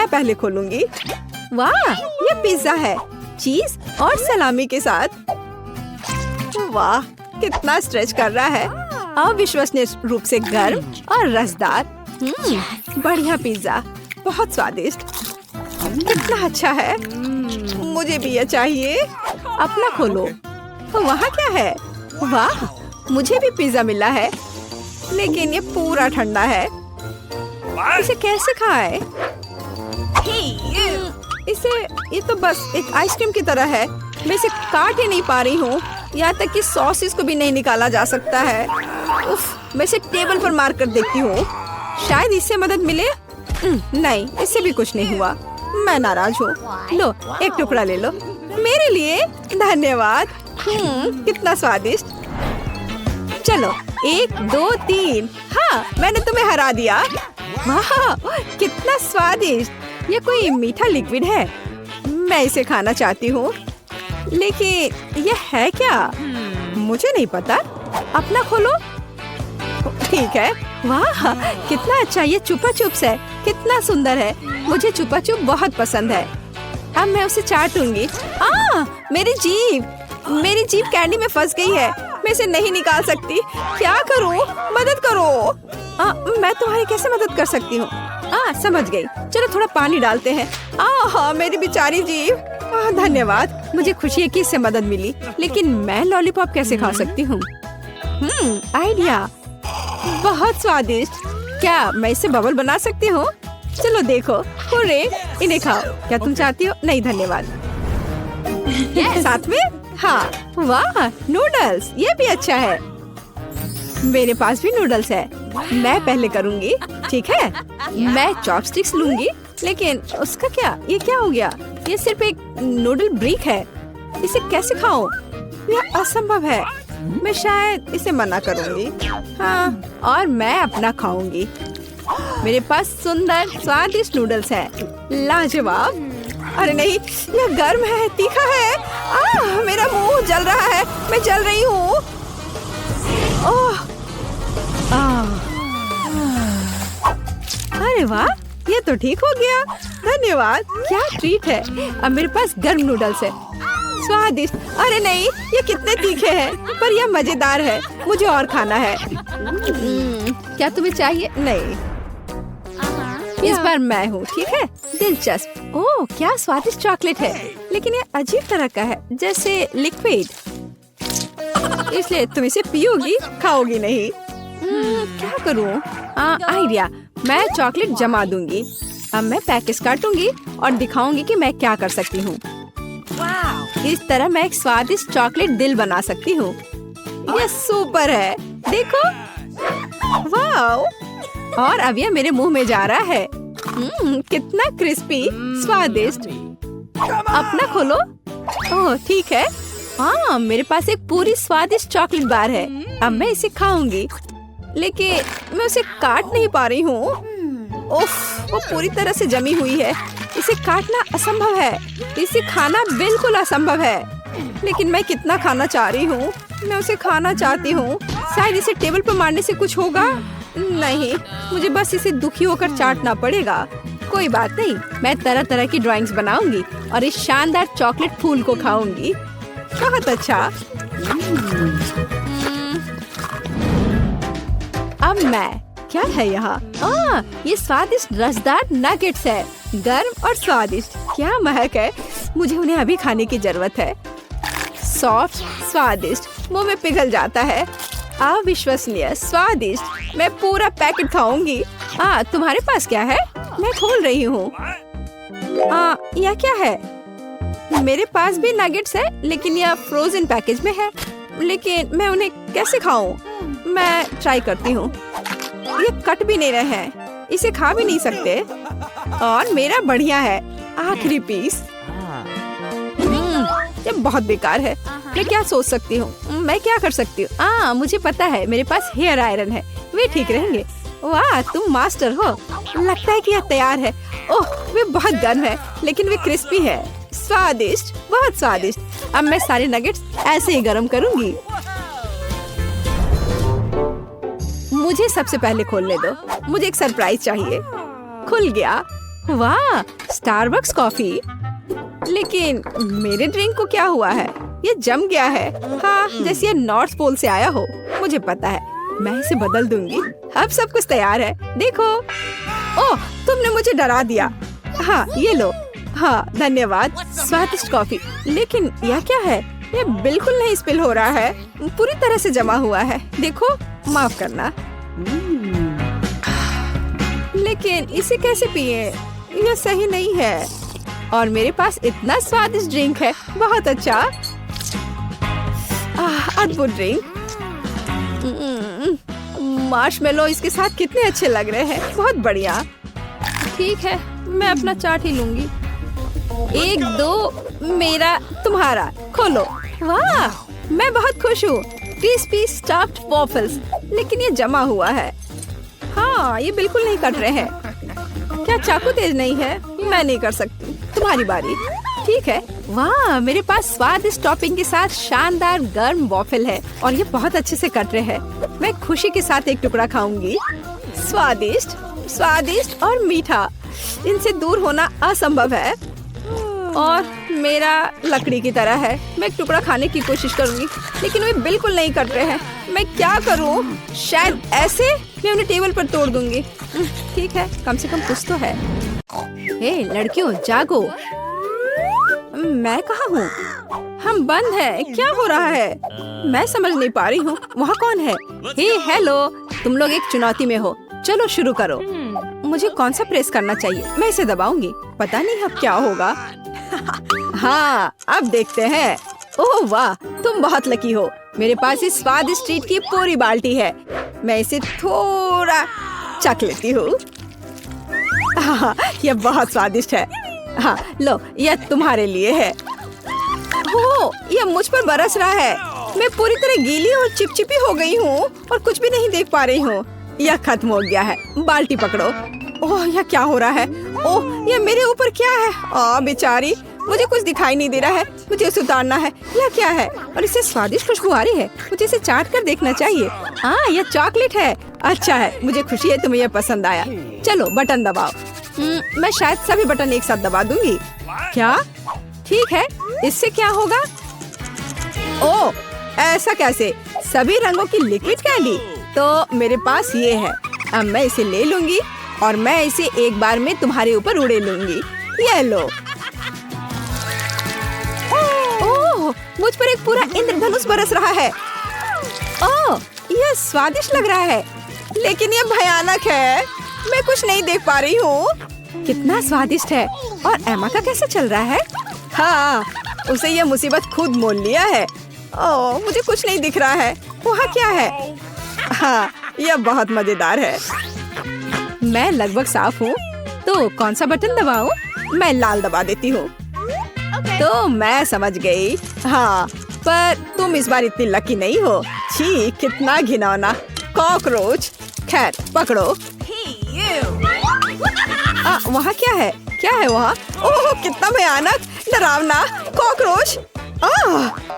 मैं पहले खोलूंगी। वाह, ये पिज्जा है, चीज और सलामी के साथ। वाह, कितना स्ट्रेच कर रहा है। अविश्वसनीय रूप से गर्म और रसदार। बढ़िया पिज्जा, बहुत स्वादिष्ट। कितना अच्छा है, मुझे भी ये चाहिए। अपना खोलो। वहाँ क्या है? वाह, मुझे भी पिज्जा मिला है, लेकिन ये पूरा ठंडा है। इसे कैसे खाए? ये तो बस एक आइसक्रीम की तरह है। मैं इसे काट ही नहीं पा रही हूँ। यहाँ तक कि सॉसेस को भी नहीं निकाला जा सकता है। उफ, मैं इसे टेबल पर मार कर देखती हूँ, शायद इससे मदद मिले। नहीं, इससे भी कुछ नहीं हुआ। मैं नाराज हूँ। लो, एक टुकड़ा ले लो मेरे लिए। धन्यवाद। कितना स्वादिष्ट। चलो, 1 2 3। हाँ, मैंने तुम्हें हरा दिया। वाह, कितना स्वादिष्ट। ये कोई मीठा लिक्विड है। मैं इसे खाना चाहती हूँ, लेकिन ये है क्या? मुझे नहीं पता। अपना खोलो। ठीक है। वाह, कितना अच्छा। ये चुपा चुप्स है, कितना सुंदर है। मुझे चुपा चुप बहुत पसंद है। अब मैं उसे चाटूंगी। मेरी जीभ कैंडी में फंस गई है। मैं इसे नहीं निकाल सकती। क्या करूं? मदद करो। मैं तुम्हारी कैसे मदद कर सकती हूँ? समझ गई। चलो थोड़ा पानी डालते हैं। मेरी बेचारी जीभ। धन्यवाद। मुझे खुशी है कि इससे मदद मिली, लेकिन मैं लॉलीपॉप कैसे खा सकती हूँ? आइडिया, बहुत स्वादिष्ट। क्या मैं इससे बबल बना सकती हूँ? चलो देखो। हुर्रे, इन्हें खाओ। क्या तुम चाहती हो? नहीं धन्यवाद। साथ में? हाँ। वाह, नूडल्स, ये भी अच्छा है। मेरे पास भी नूडल्स है। मैं पहले करूँगी, ठीक है? मैं चॉपस्टिक्स लूंगी, लेकिन उसका क्या? ये क्या हो गया? ये सिर्फ एक नूडल ब्रिक है। इसे कैसे खाऊं? यह असंभव है। मैं शायद इसे मना करूंगी। हाँ, और मैं अपना खाऊंगी। मेरे पास सुंदर स्वादिष्ट नूडल्स है। लाजवाब। अरे नहीं, यह गर्म है, तीखा है। मेरा मुंह जल रहा है। मैं जल रही हूँ। अरे वाह, ये तो ठीक हो गया। धन्यवाद। क्या ट्रीट है। अब मेरे पास गर्म नूडल्स है, स्वादिष्ट। अरे नहीं, ये कितने तीखे हैं, पर यह मजेदार है। मुझे और खाना है। क्या तुम्हें चाहिए? नहीं, इस बार मैं हूँ, ठीक है? दिलचस्प। ओह, क्या स्वादिष्ट चॉकलेट है, लेकिन ये अजीब तरह का है, जैसे लिक्विड। इसलिए तुम इसे पियोगी, खाओगी नहीं। क्या करूँ? आइडिया, मैं चॉकलेट जमा दूंगी। अब मैं पैकेज काटूंगी और दिखाऊंगी कि मैं क्या कर सकती हूँ। इस तरह मैं एक स्वादिष्ट चॉकलेट दिल बना सकती हूँ। ये सुपर है, देखो। वाह, और अब ये मेरे मुंह में जा रहा है। कितना क्रिस्पी, स्वादिष्ट। अपना खोलो। ओह, ठीक है। हाँ, मेरे पास एक पूरी स्वादिष्ट चॉकलेट बार है। अब मैं इसे खाऊंगी, लेकिन मैं उसे काट नहीं पा रही हूँ। उफ, वो पूरी तरह से जमी हुई है। इसे काटना असंभव है। इसे खाना बिल्कुल असंभव है। लेकिन मैं कितना खाना चाह रही हूँ। मैं उसे खाना चाहती हूँ। शायद इसे टेबल पर मारने से कुछ होगा। नहीं, मुझे बस इसे दुखी होकर चाटना पड़ेगा। कोई बात नहीं, मैं तरह तरह की ड्राइंग्स बनाऊंगी और इस शानदार चॉकलेट फूल को खाऊंगी। बहुत अच्छा। अब मैं, क्या है यहाँ? ये स्वादिष्ट रसदार नगेट्स है, गर्म और स्वादिष्ट। क्या महक है। मुझे उन्हें अभी खाने की जरूरत है। सॉफ्ट, स्वादिष्ट, मुंह में पिघल जाता है। अविश्वसनीय स्वादिष्ट। मैं पूरा पैकेट खाऊंगी। तुम्हारे पास क्या है? मैं खोल रही हूँ। यह क्या है? मेरे पास भी नगेट्स है, लेकिन यह फ्रोजन पैकेज में है। लेकिन मैं उन्हें कैसे खाऊं? मैं ट्राई करती हूँ। ये कट भी नहीं रहे हैं, इसे खा भी नहीं सकते। और मेरा बढ़िया है, आखिरी पीस। ये बहुत बेकार है। मैं क्या सोच सकती हूँ? मैं क्या कर सकती हूँ? मुझे पता है, मेरे पास हेयर आयरन है, वे ठीक रहेंगे। वाह, तुम मास्टर हो। लगता है कि यह तैयार है। ओह, वे बहुत गर्म है, लेकिन वे क्रिस्पी है। स्वादिष्ट, बहुत स्वादिष्ट। अब मैं सारे नगेट्स ऐसे ही गर्म करूंगी। मुझे सबसे पहले खोलने दो। मुझे एक सरप्राइज चाहिए। खुल गया। वाह, स्टारबक्स कॉफी। लेकिन मेरे ड्रिंक को क्या हुआ है? ये जम गया है। हाँ, जैसे ये नॉर्थ पोल से आया हो। मुझे पता है, मैं इसे बदल दूंगी। अब सब कुछ तैयार है, देखो। ओह, तुमने मुझे डरा दिया। हाँ, ये लो। हाँ, धन्यवाद। स्वादिष्ट कॉफी। लेकिन यह क्या है? ये बिल्कुल नहीं स्पिल हो रहा है, पूरी तरह से जमा हुआ है। देखो, माफ करना। लेकिन इसे कैसे पिए? यह सही नहीं है। और मेरे पास इतना स्वादिष्ट ड्रिंक है। बहुत अच्छा, अद्भुत ड्रिंक। मार्शमेलो इसके साथ कितने अच्छे लग रहे हैं। बहुत बढ़िया। ठीक है, मैं अपना चाट ही लूंगी। 1, 2, मेरा, तुम्हारा। खोलो। वाह, मैं बहुत खुश हूँ। Crispy stuffed waffles. लेकिन ये जमा हुआ है। हाँ, ये बिल्कुल नहीं कट रहे हैं। क्या चाकू तेज नहीं है? मैं नहीं कर सकती। तुम्हारी बारी। ठीक है। वाह, मेरे पास स्वादिष्ट टॉपिंग के साथ शानदार गर्म वॉफल है और ये बहुत अच्छे से कट रहे हैं। मैं खुशी के साथ एक टुकड़ा खाऊंगी। स्वादिष्ट, स्वादिष्ट और मीठा। इनसे दूर होना असंभव है। और मेरा लकड़ी की तरह है। मैं एक टुकड़ा खाने की कोशिश करूंगी, लेकिन वे बिल्कुल नहीं कट रहे हैं। मैं क्या करूं? शायद ऐसे मैं उन्हें टेबल पर तोड़ दूंगी। ठीक है, कम से कम कुछ तो है। हे लड़कियों, जागो। मैं कहाँ हूँ? हम बंद है। क्या हो रहा है? मैं समझ नहीं पा रही हूँ। वहाँ कौन है? हे हेलो, तुम लोग एक चुनौती में हो। चलो शुरू करो। मुझे कौन सा प्रेस करना चाहिए? मैं इसे दबाऊंगी। पता नहीं अब क्या होगा। हाँ, अब देखते हैं। ओह वाह, तुम बहुत लकी हो। मेरे पास इस स्वादिष्ट ट्रीट की पूरी बाल्टी है। मैं इसे थोड़ा चख लेती हूँ। हाँ, यह बहुत स्वादिष्ट है। हाँ, लो, यह तुम्हारे लिए है। ओह, यह मुझ पर बरस रहा है। मैं पूरी तरह गीली और चिपचिपी हो गई हूँ और कुछ भी नहीं देख पा रही हूँ। यह खत्म हो गया है। बाल्टी पकड़ो। ओह, यह क्या हो रहा है? ओह, यह मेरे ऊपर क्या है? बेचारी, मुझे कुछ दिखाई नहीं दे रहा है। मुझे इसे उतारना है। यह क्या है? और इससे स्वादिष्ट खुशबू आ रही है। मुझे इसे चाट कर देखना चाहिए। हाँ, यह चॉकलेट है। अच्छा है, मुझे खुशी है तुम्हें यह पसंद आया। चलो बटन दबाओ। मैं शायद सभी बटन एक साथ दबा दूंगी। क्या? ठीक है, इससे क्या होगा? ओह, ऐसा कैसे? सभी रंगों की लिक्विड कैंडी। तो मेरे पास ये है। अब मैं इसे ले लूंगी और मैं इसे एक बार में तुम्हारे ऊपर उड़े लूंगी। ये लो। ओह, मुझ पर एक पूरा इंद्रधनुष बरस रहा है। ओह, यह स्वादिष्ट लग रहा है, लेकिन यह भयानक है। मैं कुछ नहीं देख पा रही हूँ। कितना स्वादिष्ट है। और एमा का कैसा चल रहा है? हाँ, उसे यह मुसीबत खुद मोल लिया है। ओह, मुझे कुछ नहीं दिख रहा है। वहाँ क्या है? हाँ, यह बहुत मजेदार है। मैं लगभग साफ हूँ, तो कौन सा बटन दबाऊं? मैं लाल दबा देती हूँ। तो मैं समझ गई। हाँ, पर तुम इस बार इतनी लकी नहीं हो। छी, कितना घिनौना कॉकरोच। खैर, पकड़ो। वहाँ क्या है? क्या है वहाँ? ओह, कितना भयानक, डरावना कॉकरोच।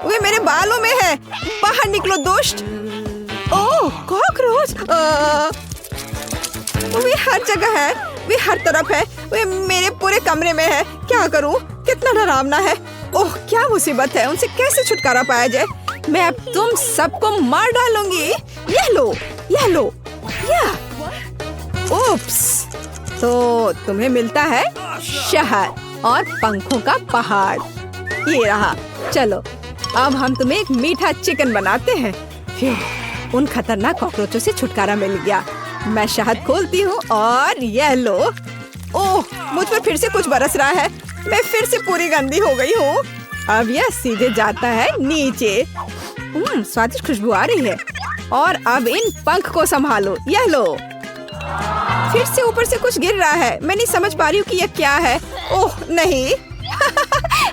वे मेरे बालों में है। बाहर निकलो दुष्ट। ओह, कॉकरोच। वे हर जगह है। वे हर तरफ है। वे मेरे पूरे कमरे में है। क्या करूं? कितना डरावना है। ओह, क्या मुसीबत है। उनसे कैसे छुटकारा पाया जाए? मैं अब तुम सबको मार डालूंगी। यह लो, यह लो, यह। उप्स, तो तुम्हें मिलता है शहद और पंखों का पहाड़। ये रहा। चलो, अब हम तुम्हें एक मीठा चिकन बनाते हैं। उन खतरनाक कॉकरोचों से छुटकारा मिल गया। मैं शहद खोलती हूँ और यह लो। ओह, मुझ पर फिर से कुछ बरस रहा है। मैं फिर से पूरी गंदी हो गई हूँ। अब यह सीधे जाता है नीचे। स्वादिष्ट खुशबू आ रही है। और अब इन पंख को संभालो। यह लो। फिर से ऊपर से कुछ गिर रहा है। मैं नहीं समझ पा रही हूँ कि यह क्या है। ओह नहीं।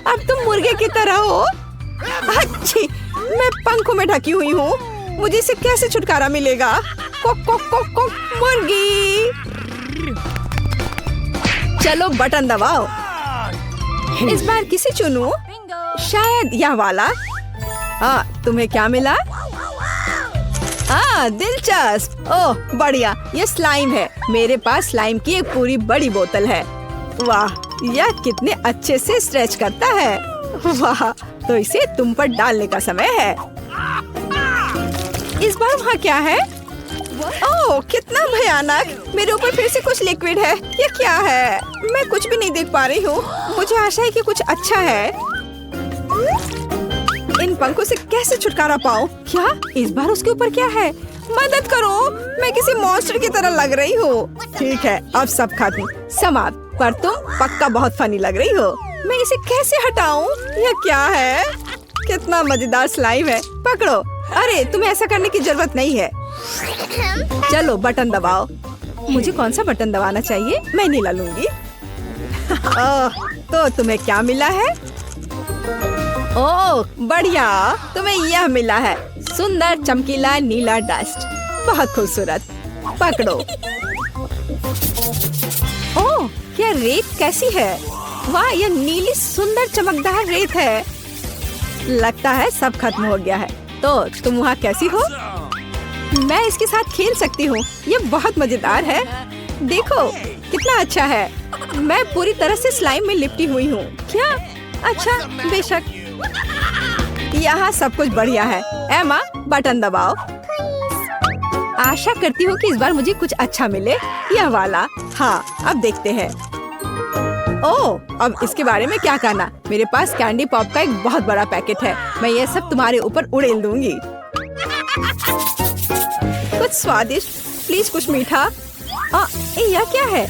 अब तुम मुर्गे की तरह हो। अच्छी, मैं पंखों में ढकी हुई हूँ। मुझे इससे कैसे छुटकारा मिलेगा? कोक कोक कोक कोक, मुर्गी। चलो बटन दबाओ। इस बार किसे चुनूं? शायद यह वाला। तुम्हें क्या मिला? दिलचस्प। ओह बढ़िया, ये स्लाइम है। मेरे पास स्लाइम की एक पूरी बड़ी बोतल है। वाह, यह कितने अच्छे से स्ट्रेच करता है। वाह, तो इसे तुम पर डालने का समय है। इस बार वहाँ क्या है? ओह, कितना भयानक! मेरे ऊपर फिर से कुछ लिक्विड है। ये क्या है? मैं कुछ भी नहीं देख पा रही हूँ। मुझे आशा है कि कुछ अच्छा है। इन पंखों से कैसे छुटकारा पाऊँ? क्या इस बार उसके ऊपर क्या है? मदद करो, मैं किसी मॉन्स्टर की तरह लग रही हूँ। ठीक है, अब सब खत्म, समाप्त। पर तुम पक्का बहुत फनी लग रही हो। मैं इसे कैसे हटाऊं? यह क्या है? कितना मजेदार स्लाइम है। पकड़ो। अरे, तुम्हें ऐसा करने की जरूरत नहीं है। चलो बटन दबाओ। मुझे कौन सा बटन दबाना चाहिए? मैं नीला लूंगी। तो तुम्हें क्या मिला है? ओह बढ़िया, तुम्हें यह मिला है, सुंदर चमकीला नीला डस्ट। बहुत खूबसूरत। पकड़ो। ओह, क्या रेत कैसी है? वाह, यह नीली सुंदर चमकदार रेत है। लगता है सब खत्म हो गया है। तो तुम वहाँ कैसी हो? मैं इसके साथ खेल सकती हूँ। ये बहुत मजेदार है। देखो कितना अच्छा है। मैं पूरी तरह से स्लाइम में लिपटी हुई हूँ। क्या? अच्छा, बेशक। यहाँ सब कुछ बढ़िया है। एमा, बटन दबाओ। आशा करती हूँ कि इस बार मुझे कुछ अच्छा मिले। यह वाला। हाँ, अब देखते हैं। ओह, अब इसके बारे में क्या कहना? मेरे पास कैंडी पॉप का एक बहुत बड़ा पैकेट है। मैं ये सब तुम्हारे ऊपर उड़ेल दूंगी। कुछ स्वादिष्ट, प्लीज कुछ मीठा। यह क्या है?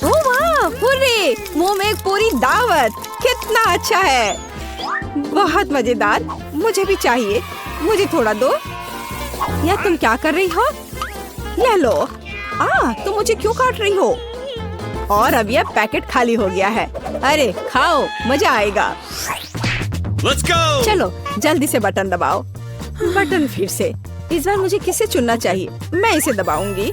ओह वाह, हुर्रे! मुंह में एक पूरी दावत। कितना अच्छा है। बहुत मजेदार। मुझे भी चाहिए। मुझे थोड़ा दो। यह तुम क्या कर रही हो? यह लो। तुम मुझे क्यों काट रही हो? और अब यह पैकेट खाली हो गया है। अरे खाओ, मजा आएगा। Let's go! चलो जल्दी से बटन दबाओ। बटन फिर से। इस बार मुझे किसे चुनना चाहिए? मैं इसे दबाऊंगी।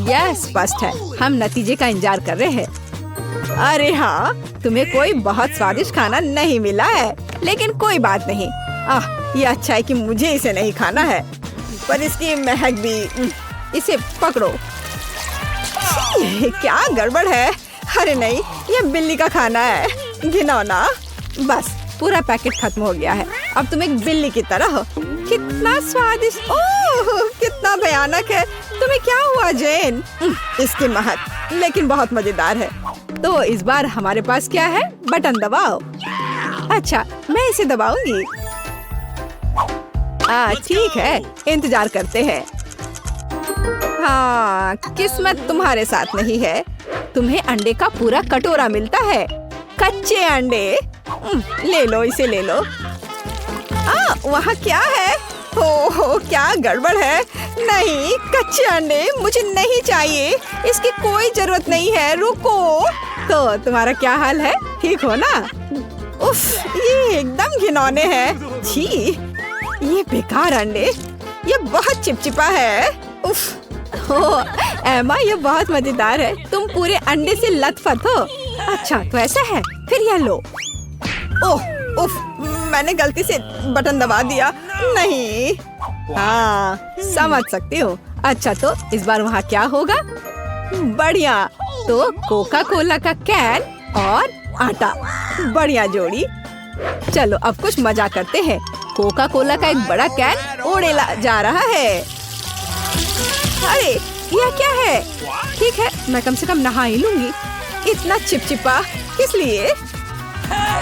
यह स्पष्ट है, हम नतीजे का इंतजार कर रहे हैं। अरे हाँ, तुम्हें कोई बहुत स्वादिष्ट खाना नहीं मिला है, लेकिन कोई बात नहीं। ये अच्छा है कि मुझे इसे नहीं खाना है, पर इसकी महक भी। इसे पकड़ो। क्या गड़बड़ है? अरे नहीं, ये बिल्ली का खाना है। घिनौना। बस पूरा पैकेट खत्म हो गया है। अब तुम एक बिल्ली की तरह हो। कितना स्वादिष्ट। ओह, कितना भयानक है। तुम्हें क्या हुआ जेन? इसकी महक, लेकिन बहुत मजेदार है। तो इस बार हमारे पास क्या है? बटन दबाओ। अच्छा, मैं इसे दबाऊंगी। ठीक है, इंतजार करते हैं। हाँ, किस्मत तुम्हारे साथ नहीं है। तुम्हें अंडे का पूरा कटोरा मिलता है। कच्चे अंडे। ले लो, इसे ले लो। वहाँ क्या है? हो, क्या गड़बड़ है? नहीं, कच्चे अंडे मुझे नहीं चाहिए। इसकी कोई जरूरत नहीं है। रुको। तो तुम्हारा क्या हाल है? ठीक हो ना? उफ, ये एकदम घिनौने हैं। छी, ये बेकार अंडे। ये बहुत चिपचिपा है। उफ। एमा, ये बहुत मजेदार है। तुम पूरे अंडे से लथपथ हो। अच्छा, तो ऐसा है? फिर यह लो। ओह, उफ, मैंने गलती से बटन दबा दिया। नहीं। समझ सकती हूँ। अच्छा, तो इस बार वहाँ क्या होगा? बढ़िया। तो कोका कोला का कैन और आटा। बढ़िया जोड़ी। चलो अब कुछ मजा करते हैं। कोका कोला का एक बड़ा कैन उड़ेला जा रहा है। अरे, यह क्या है? ठीक है, मैं कम से कम नहा ही लूंगी। इतना चिपचिपा किस लिए?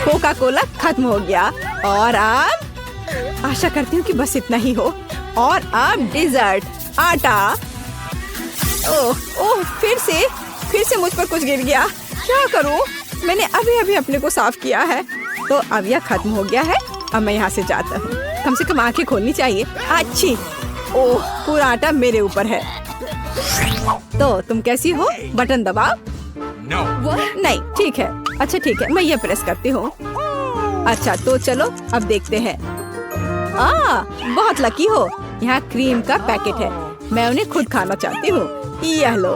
कोका कोला खत्म हो गया। और अब आशा करती हूँ कि बस इतना ही हो। और अब डिजर्ट, आटा। ओह, फिर से मुझ पर कुछ गिर गया। क्या करूँ? मैंने अभी अभी अपने को साफ किया है। तो अब यह खत्म हो गया है। अब मैं यहाँ से जाता हूँ। कम से कम आंखें खोलनी चाहिए। अच्छी। ओह, पूरा आटा मेरे ऊपर है। तो तुम कैसी हो? बटन दबाओ। No. नहीं, ठीक है। अच्छा ठीक है, मैं ये प्रेस करती हूँ। अच्छा, तो चलो अब देखते हैं। बहुत लकी हो। यहाँ क्रीम का पैकेट है। मैं उन्हें खुद खाना चाहती हूँ। यह लो।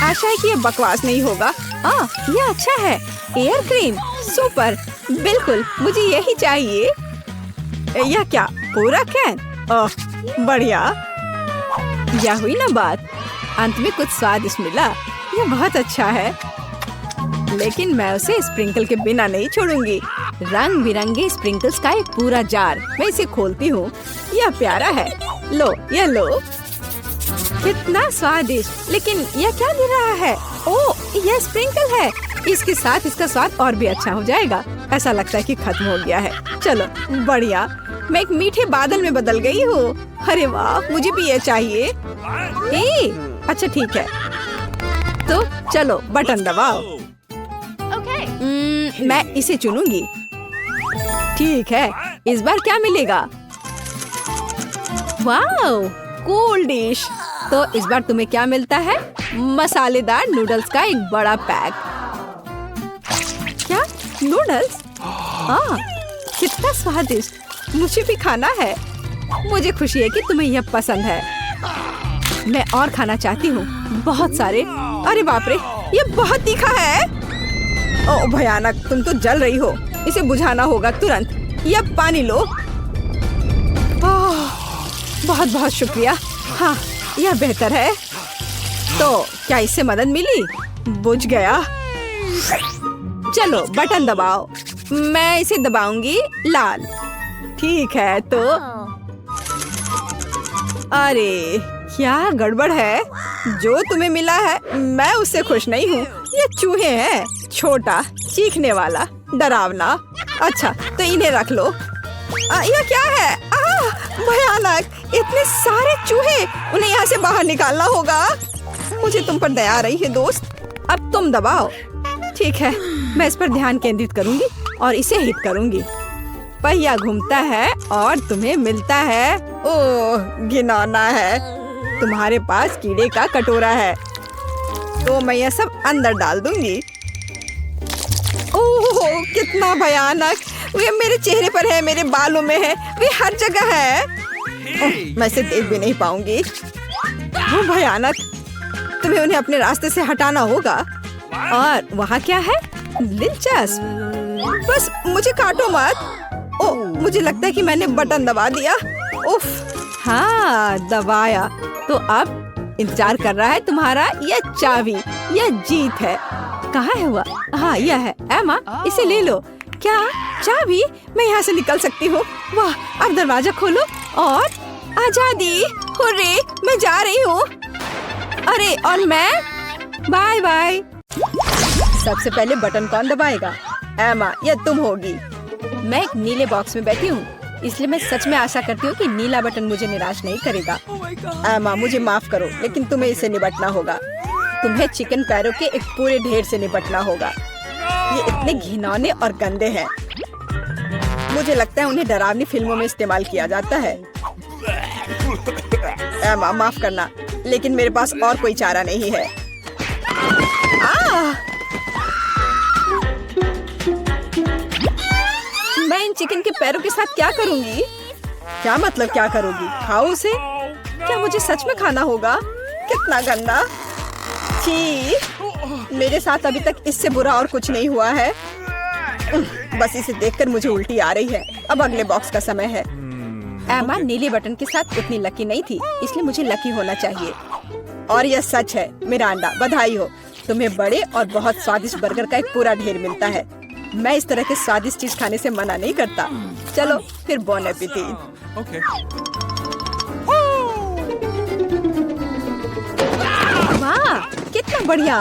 आशा है कि ये बकवास नहीं होगा। यह अच्छा है। Air cream, super. बिल्कुल, मुझे यही चाहिए। यह क्या? पूरा कैन? बढ़िया। यह हुई ना बात। अंत में कुछ स्वादिष्ट मिला। ये बहुत अच्छा है, लेकिन मैं उसे स्प्रिंकल के बिना नहीं छोड़ूंगी। रंग बिरंगे स्प्रिंकल्स का एक पूरा जार। मैं इसे खोलती हूँ। यह प्यारा है। लो, ये लो। कितना स्वादिष्ट। लेकिन यह क्या दे रहा है? ओह, यह स्प्रिंकल है। इसके साथ इसका स्वाद और भी अच्छा हो जाएगा। ऐसा लगता है कि खत्म हो गया है। चलो, बढ़िया। मैं एक मीठे बादल में बदल गई हूँ। अरे वाह, मुझे भी ये चाहिए। अच्छा ठीक है, तो चलो बटन दबाओ। मैं इसे चुनूंगी। ठीक है, इस बार क्या मिलेगा? Wow, cool dish. तो इस बार तुम्हें क्या मिलता है? मसालेदार नूडल्स का एक बड़ा पैक। क्या नूडल्स? कितना स्वादिष्ट। मुझे भी खाना है। मुझे खुशी है कि तुम्हें यह पसंद है। मैं और खाना चाहती हूँ, बहुत सारे। अरे बाप रे, ये बहुत तीखा है। ओह भयानक, तुम तो जल रही हो। इसे बुझाना होगा तुरंत। यह पानी लो। बहुत बहुत शुक्रिया। हाँ, यह बेहतर है। तो क्या इससे मदद मिली? बुझ गया। चलो बटन दबाओ। मैं इसे दबाऊंगी लाल। ठीक है, तो अरे क्या गड़बड़ है? जो तुम्हें मिला है मैं उससे खुश नहीं हूँ। ये चूहे हैं, छोटा, चीखने वाला, डरावना। अच्छा, तो इन्हें रख लो। यह क्या है? भयानक, इतने सारे चूहे। उन्हें यहाँ से बाहर निकालना होगा। मुझे तुम पर दया आ रही है दोस्त। अब तुम दबाओ। ठीक है, मैं इस पर ध्यान केंद्रित करूंगी और इसे हिट करूंगी। पहिया घूमता है और तुम्हें मिलता है। ओह घिनौना है। तुम्हारे पास कीड़े का कटोरा है, तो मैं यह सब अंदर डाल दूंगी। ओह कितना भयानक। वे मेरे चेहरे पर है, मेरे बालों में है, वे हर जगह है। मैं इसे देख भी नहीं पाऊंगी। वो भयानक। तुम्हें उन्हें अपने रास्ते से हटाना होगा। और वहाँ क्या है? दिलचस्प। बस मुझे काटो मत। ओह, मुझे लगता है कि मैंने बटन दबा दिया। उफ, हाँ दबाया। तो अब इंतजार कर रहा है तुम्हारा यह चाबी। यह जीत है। कहाँ है हुआ? हाँ, यह है। एमा, इसे ले लो। क्या चाबी? मैं यहाँ से निकल सकती हूँ। वाह, अब दरवाजा खोलो और आजादी। हुर्रे, मैं जा रही हूँ। अरे और मैं? Bye bye. सबसे पहले बटन कौन दबाएगा? एमा, यह तुम होगी। मैं एक नीले बॉक्स में बैठी हूँ, इसलिए मैं सच में आशा करती हूँ कि नीला बटन मुझे निराश नहीं करेगा। एमा, मुझे माफ करो, लेकिन तुम्हें इसे निपटना होगा। तुम्हें चिकन पैरों के एक पूरे ढेर से निपटना होगा। ये इतने घिनौने और गंदे हैं। मुझे लगता है उन्हें डरावनी फिल्मों में इस्तेमाल किया जाता है। एमा, माफ करना, लेकिन मेरे पास और कोई चारा नहीं है। मैं इन चिकन के पैरों के साथ क्या करूंगी? क्या मतलब क्या करोगी? खाओ उसे। क्या मुझे सच में खाना होगा? कितना गंदा। छी, मेरे साथ अभी तक इससे बुरा और कुछ नहीं हुआ है। बस इसे देखकर मुझे उल्टी आ रही है। अब अगले बॉक्स का समय है। एमा नीले बटन के साथ उतनी लकी नहीं थी, इसलिए मुझे लकी होना चाहिए। और यह सच है। मिरांडा, बधाई हो। तुम्हें बड़े और बहुत स्वादिष्ट बर्गर का एक पूरा ढेर मिलता है। मैं इस तरह के स्वादिष्ट चीज खाने से मना नहीं करता। चलो फिर बॉन एपेटिट। Okay. वाह, कितना बढ़िया।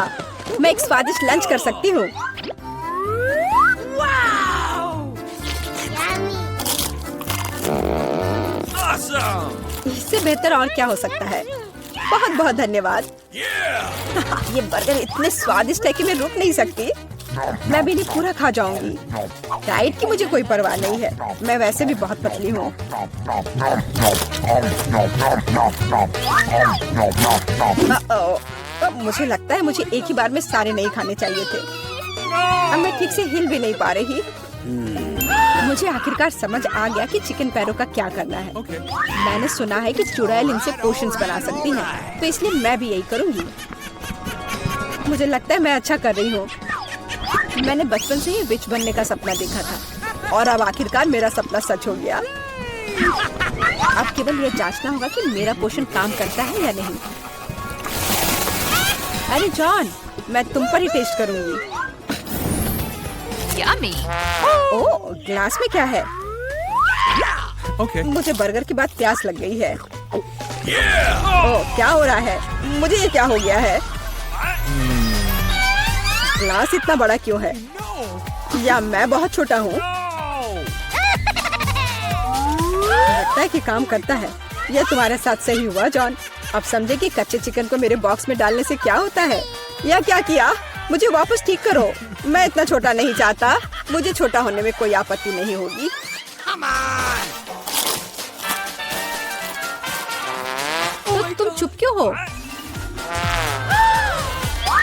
मैं एक स्वादिष्ट लंच कर सकती हूँ। Awesome. इससे बेहतर और क्या हो सकता है? बहुत बहुत धन्यवाद। Yeah. ये बर्गर इतने स्वादिष्ट है कि मैं रुक नहीं सकती। मैं भी नहीं पूरा खा जाऊंगी। डाइट की मुझे कोई परवाह नहीं है। मैं वैसे भी बहुत पतली हूँ। अब मुझे लगता है मुझे एक ही बार में सारे नहीं खाने चाहिए थे। अब मैं ठीक से हिल भी नहीं पा रही। मुझे आखिरकार समझ आ गया कि चिकन पैरों का क्या करना है। Okay. मैंने सुना है कि चुड़ैल इनसे पोशंस बना सकती हैं, तो इसलिए मैं भी यही करूंगी। मुझे लगता है मैं अच्छा कर रही हूँ। मैंने बचपन से ही विच बनने का सपना देखा था और अब आखिरकार मेरा सपना सच हो गया। अब केवल यह जांचना होगा कि मेरा पोषण काम करता है या नहीं। अरे जॉन, मैं तुम पर ही टेस्ट करूंगी। Yummy. ओह, ग्लास में क्या है? Okay. मुझे बर्गर के बाद प्यास लग गई है। ओह, क्या हो रहा है? मुझे ये क्या हो गया है? ग्लास इतना बड़ा क्यों है? या मैं बहुत छोटा हूँ? लगता है कि काम करता है। यह तुम्हारे साथ सही हुआ जॉन। अब समझे कि कच्चे चिकन को मेरे बॉक्स में डालने से क्या होता है। या क्या किया? मुझे वापस ठीक करो। मैं इतना छोटा नहीं चाहता। मुझे छोटा होने में कोई आपत्ति नहीं होगी। तो तुम चुप क्यों हो?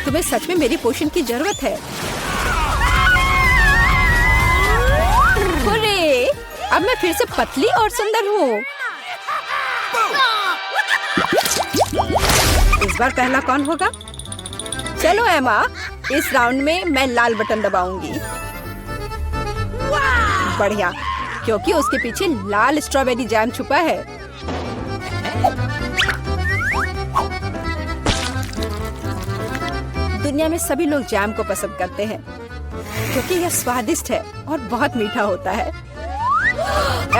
तुम्हें सच में मेरी पोषण की जरूरत है। हुर्रे! अब मैं फिर से पतली और सुंदर हूँ। इस बार पहला कौन होगा? चलो एमा, इस राउंड में मैं लाल बटन दबाऊंगी। बढ़िया, क्योंकि उसके पीछे लाल स्ट्रॉबेरी जैम छुपा है। दुनिया में सभी लोग जैम को पसंद करते हैं क्योंकि यह स्वादिष्ट है और बहुत मीठा होता है।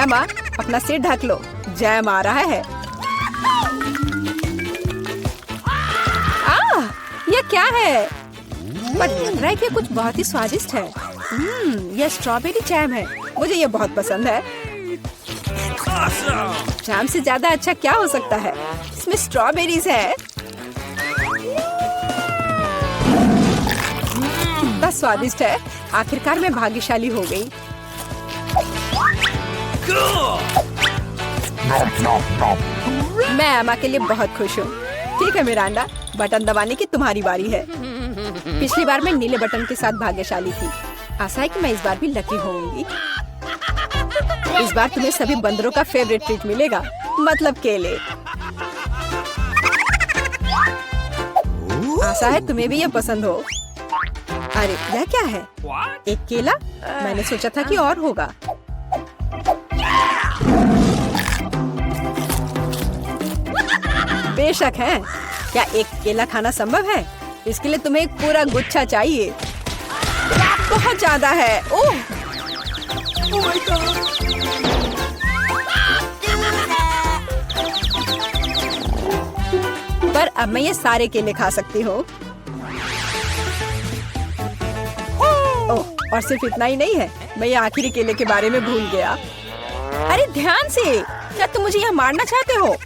एमा, अपना सिर ढक लो, जैम आ रहा है। यह क्या है? पर लग रहा है कि कुछ बहुत ही स्वादिष्ट है। यह स्ट्रॉबेरी जैम है। मुझे यह बहुत पसंद है। Awesome. जैम से ज्यादा अच्छा क्या हो सकता है? इसमें स्ट्रॉबेरीज है। कितना स्वादिष्ट है। आखिरकार मैं भाग्यशाली हो गई। Cool. मैं एमा के लिए बहुत खुश हूँ। ठीक है मिरांडा, बटन दबाने की तुम्हारी बारी है। पिछली बार मैं नीले बटन के साथ भाग्यशाली थी। आशा है कि मैं इस बार भी लकी होंगी। इस बार तुम्हें सभी बंदरों का फेवरेट ट्रीट मिलेगा, मतलब केले। आशा है तुम्हें भी ये पसंद हो। अरे यह क्या है? What? एक केला? मैंने सोचा था कि और होगा। बेशक है। क्या एक केला खाना संभव है? इसके लिए तुम्हें एक पूरा गुच्छा चाहिए। बहुत ज्यादा है। ओह! Oh my God! पर अब मैं ये सारे केले खा सकती हूँ। ओह, और सिर्फ इतना ही नहीं है, मैं ये आखिरी केले के बारे में भूल गया। अरे ध्यान से! क्या तुम मुझे यहाँ मारना चाहते हो?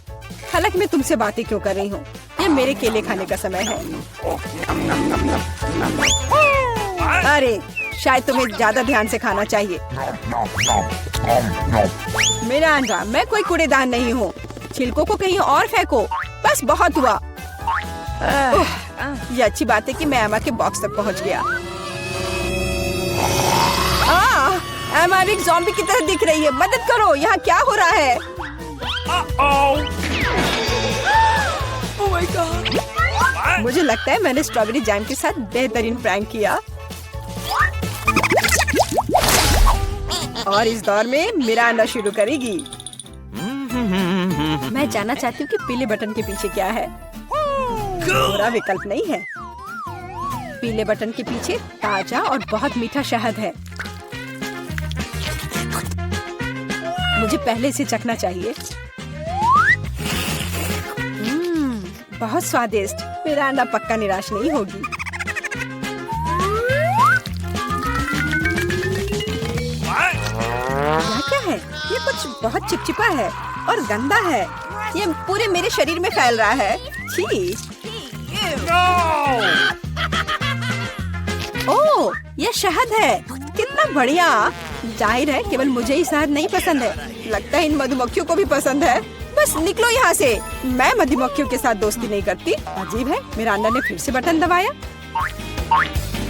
हालांकि मैं तुमसे बातें क्यों कर रही हूँ? ये मेरे केले खाने का समय है। अरे शायद तुम्हें ज्यादा ध्यान से खाना चाहिए। मिरांडा, मैं कोई कूड़ेदान नहीं हूँ। छिलकों को कहीं और फेंको। बस बहुत हुआ। ये अच्छी बात है कि मैं एमा के बॉक्स तक पहुँच गया। एमा एक ज़ॉम्बी की तरह दिख रही है। मदद करो, यहाँ क्या हो रहा है? Uh-oh. Oh my God. What? मुझे लगता है मैंने स्ट्रॉबेरी जैम के साथ बेहतरीन प्रैंक किया। और इस दौर में मिरांडा शुरू करेगी। मैं जानना चाहती हूँ कि पीले बटन के पीछे क्या है। बुरा विकल्प नहीं है। पीले बटन के पीछे ताजा और बहुत मीठा शहद है। मुझे पहले से चखना चाहिए। बहुत स्वादिष्ट। मिरांडा पक्का निराश नहीं होगी। What? यह क्या है? ये कुछ बहुत चिपचिपा है और गंदा है। ये पूरे मेरे शरीर में फैल रहा है। छी! No. ओह, ये शहद है। कितना बढ़िया। जाहिर है केवल मुझे ही शहद नहीं पसंद है। लगता है इन मधुमक्खियों को भी पसंद है। बस निकलो यहाँ से। मैं मधुमक्खियों के साथ दोस्ती नहीं करती। अजीब है, मिरांडा ने फिर से बटन दबाया।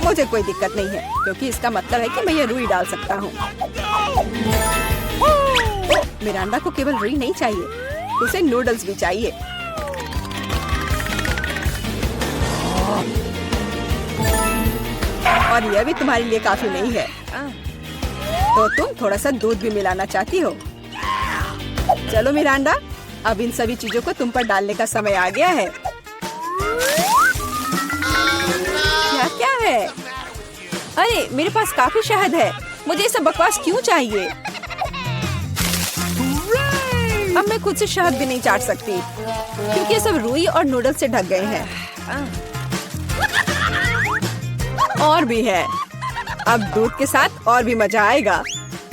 मुझे कोई दिक्कत नहीं है क्योंकि इसका मतलब है कि मैं ये रुई डाल सकता हूँ। मिरांडा को केवल रुई नहीं चाहिए, उसे नूडल्स भी चाहिए। और यह भी तुम्हारे लिए काफी नहीं है, तो तुम थोड़ा सा दूध भी मिलाना चाहती हो। चलो मिरांडा, अब इन सभी चीजों को तुम पर डालने का समय आ गया है। है? अरे मेरे पास काफी शहद है, मुझे ये सब बकवास क्यों चाहिए? अब मैं खुद से शहद भी नहीं चाट सकती क्योंकि ये सब रुई और नूडल्स से ढक गए हैं। और भी है, अब दूध के साथ और भी मजा आएगा।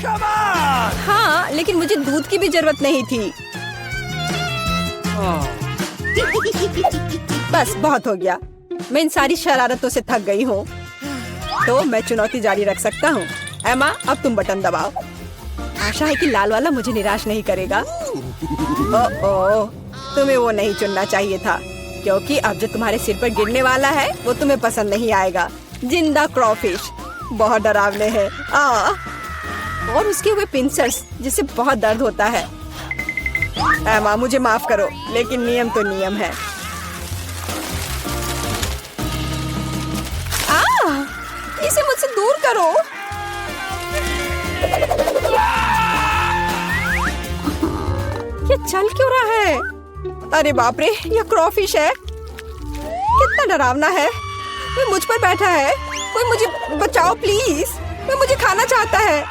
Come on! हाँ, लेकिन मुझे दूध की भी जरूरत नहीं थी। बस बहुत हो गया, मैं इन सारी शरारतों से थक गई हूँ। तो मैं चुनौती जारी रख सकता हूँ। एमा, अब तुम बटन दबाओ। आशा है कि लाल वाला मुझे निराश नहीं करेगा। ओह, तुम्हें वो नहीं चुनना चाहिए था क्योंकि अब जो तुम्हारे सिर पर गिरने वाला है वो तुम्हें पसंद नहीं आएगा। जिंदा क्रॉफिश बहुत डरावने हैं। और उसके हुए पिंसर्स जिससे बहुत दर्द होता है। एमा, मुझे माफ करो, लेकिन नियम तो नियम है। इसे मुझसे दूर करो। ये चल क्यों रहा है? अरे बाप रे, ये क्रॉफिश है। कितना डरावना है। ये मुझ पर बैठा है। कोई मुझे बचाओ प्लीज, वो मुझे खाना चाहता है।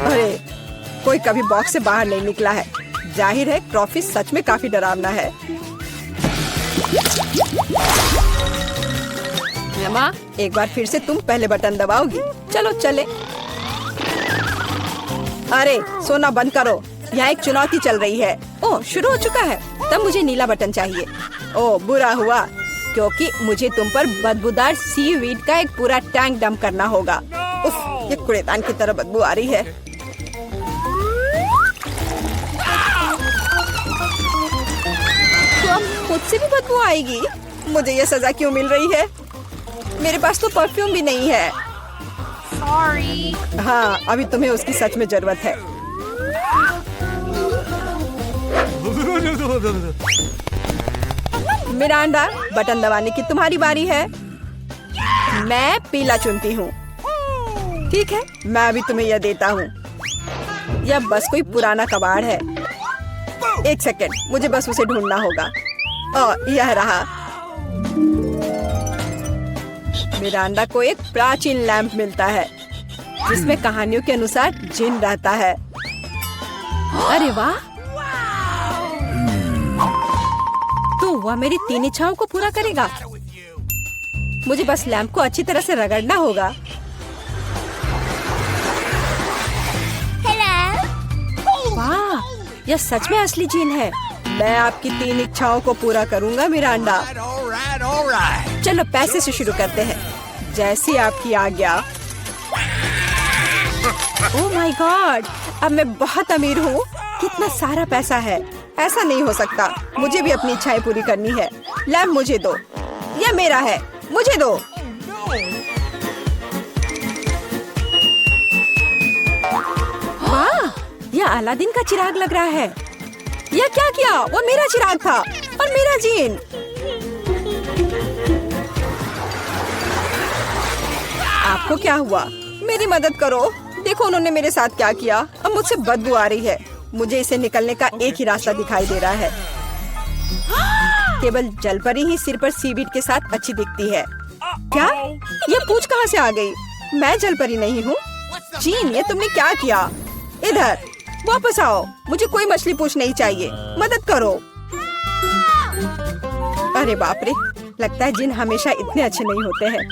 अरे, कोई कभी बॉक्स से बाहर नहीं निकला है। जाहिर है क्रॉफिश सच में काफी डरावना है। एमा, एक बार फिर से तुम पहले बटन दबाओगी। चलो चले। अरे सोना बंद करो, यहाँ एक चुनौती चल रही है। ओह, शुरू हो चुका है। तब मुझे नीला बटन चाहिए। ओह, बुरा हुआ क्योंकि मुझे तुम पर बदबूदार सीवीड का एक पूरा टैंक डंप करना होगा। उफ, ये कूड़ेदान की तरह बदबू आ रही है। तो अब मुझसे भी बदबू आएगी। मुझे ये सजा क्यों मिल रही है? मेरे पास तो परफ्यूम भी नहीं है। Sorry. हाँ, अभी तुम्हें उसकी सच में जरूरत है। मिरांडा, बटन दबाने की तुम्हारी बारी है। मैं पीला चुनती हूँ। ठीक है, मैं अभी तुम्हें यह देता हूँ। यह बस कोई पुराना कबाड़ है। एक सेकंड, मुझे बस उसे ढूंढना होगा। यह रहा। मिरांडा को एक प्राचीन लैंप मिलता है जिसमें कहानियों के अनुसार जिन रहता है। अरे वाह, तो वह मेरी 3 इच्छाओं को पूरा करेगा। मुझे बस लैंप को अच्छी तरह से रगड़ना होगा। वाह, यह सच में असली जिन है। मैं आपकी 3 इच्छाओं को पूरा करूंगा मिरांडा। All right. चलो पैसे से शुरू करते हैं, जैसी आपकी आज्ञा। ओह माय गॉड, अब मैं बहुत अमीर हूँ। कितना सारा पैसा है। ऐसा नहीं हो सकता, मुझे भी अपनी इच्छाएं पूरी करनी है। लैंप मुझे दो, यह मेरा है, मुझे दो। वाह, यह अलादीन का चिराग लग रहा है। यह क्या किया? वो मेरा चिराग था और मेरा जीन। आपको क्या हुआ? मेरी मदद करो। देखो उन्होंने मेरे साथ क्या किया। अब मुझसे बदबू आ रही है। मुझे इसे निकलने का एक ही रास्ता दिखाई दे रहा है। केवल जलपरी ही सिर पर सीवीड के साथ अच्छी दिखती है। क्या? ये पूंछ कहाँ से आ गई? मैं जलपरी नहीं हूँ। जीन, ये तुमने क्या किया? इधर वापस आओ, मुझे कोई मछली पूंछ नहीं चाहिए। मदद करो। अरे बाप रे, लगता है जिन हमेशा इतने अच्छे नहीं होते हैं।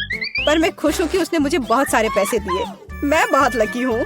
पर मैं खुश हूँ कि उसने मुझे बहुत सारे पैसे दिए। मैं बहुत लकी हूँ।